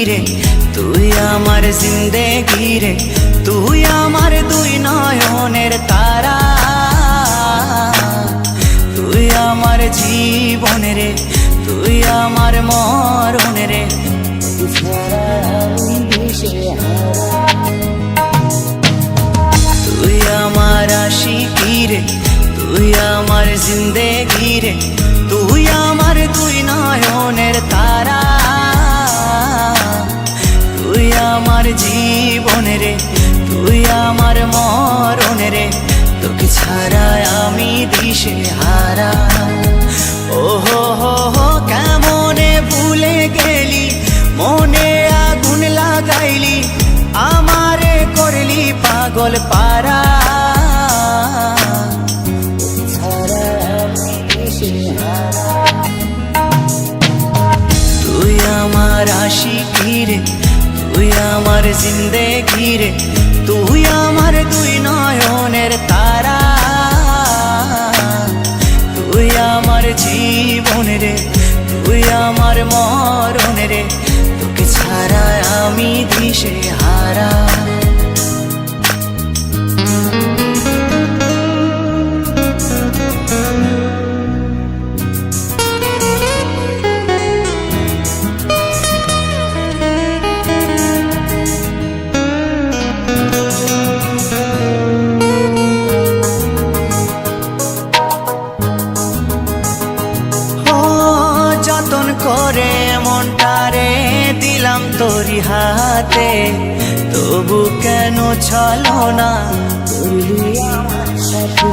রে, তুই আমার জিন্দেগি রে, তুই আমার দুই নয়নের তারা, তুই আমার জীবন রে, তুই আমার মরণ রে, তুই আমার আশিকি রে, তুই আমার জিন্দেগি রে, তুই আমার দুই নয়নের তারা, তুই আমার জীবন রে, তুই আমার মরণ রে, তোকে ছাড়া আমি দিশে হারা। ও হো হো হো কেমনে ভুলে গেলি, মনে আগুন লাগাইলি, আমারে করলি পাগল পারা, তুই আমার আশিকি রে, তুই আমার জিন্দেগি রে, তুই আমার দুই নয়নের তারা, তুই আমার জীবন রে, তুই আমার মরণ রে, তোকে ছাড়া আমি দিশে হারা। যতন করে মনটারে দিলাম তোরি হাতে, তবু কেন ছলো না করলি আমার সাথে,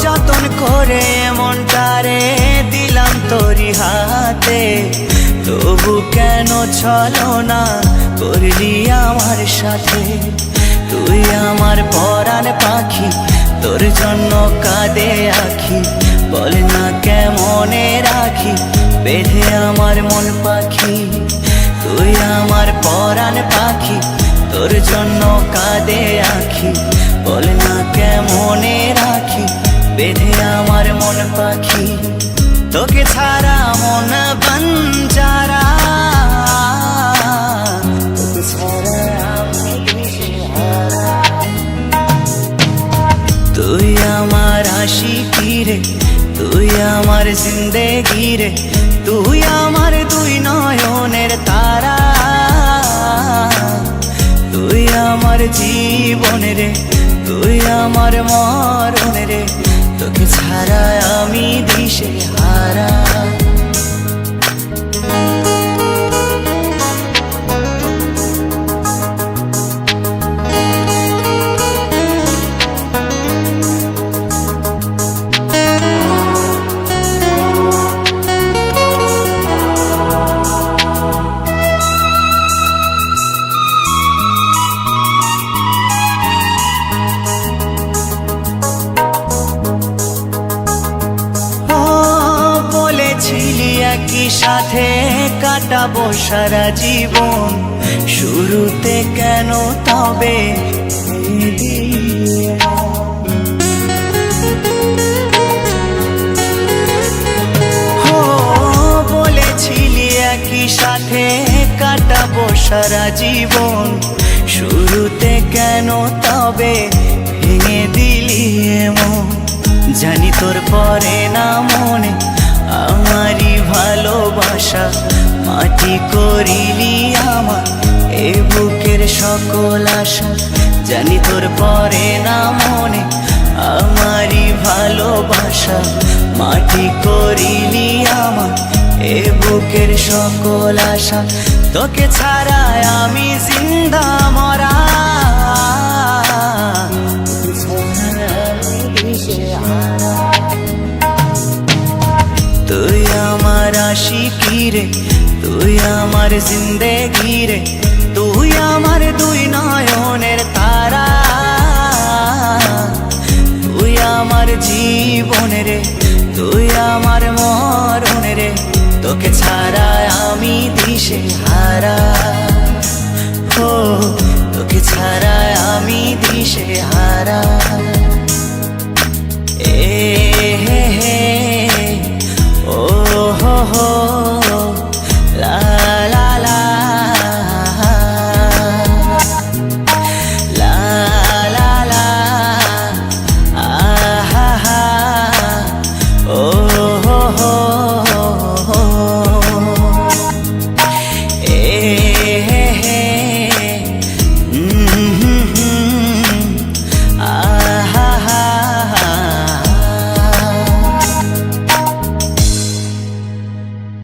যতন করে মনটারে দিলাম তোরি হাতে, তবু কেন ছলো না করলি আমার সাথে, তুই আমার পরাণ পাখি, তোর জন্য কাঁদে আখি, বল না কেমনে রাখি বেঁধে আমার মন পাখি, তুই আমার পরাণ পাখি, তোর জন্য কাঁদে আখি, বল না কেমনে রাখি বেঁধে আমার মন পাখি, তোকে ছাড়া মন বঞ্জারা, তোকে ছাড়া আমি দিশেহারা, তুই আমার আশিকি রে, তুই আমার জিন্দেগি রে, তুই আমার দুই নয়নের তারা, তুই আমার জীবন রে, তুই আমার মরণ রে, তোকে ছাড়া আমি দিশে হারা। একই সাথে কাটাবো সারা জীবন, শুরুতে কেন তবে বলেছিলি একই সাথে কাটাবো সারা জীবন, শুরুতে কেন তবে ভেঙে দিলি এমন, জানি তোর পরে না মনে আমারই ভালোবাসা, মাটি করিলি আমার এ বুকের সকল আশা, জানি তোর পরে না মনে আমারই ভালোবাসা, মাটি করিলি আমার এ বুকের সকল আশা, তোকে ছাড়া আমি জিন্দা মরা, তুই আমার আশিকি রে, তুই আমার জিন্দেগি রে, তুই আমার দুই নয়নের তারা, তুই আমার জীবন রে, তুই আমার মরণ রে, তোকে ছাড়া আমি দিশে হারা, তোকে ছাড়া আমি দিশে হারা।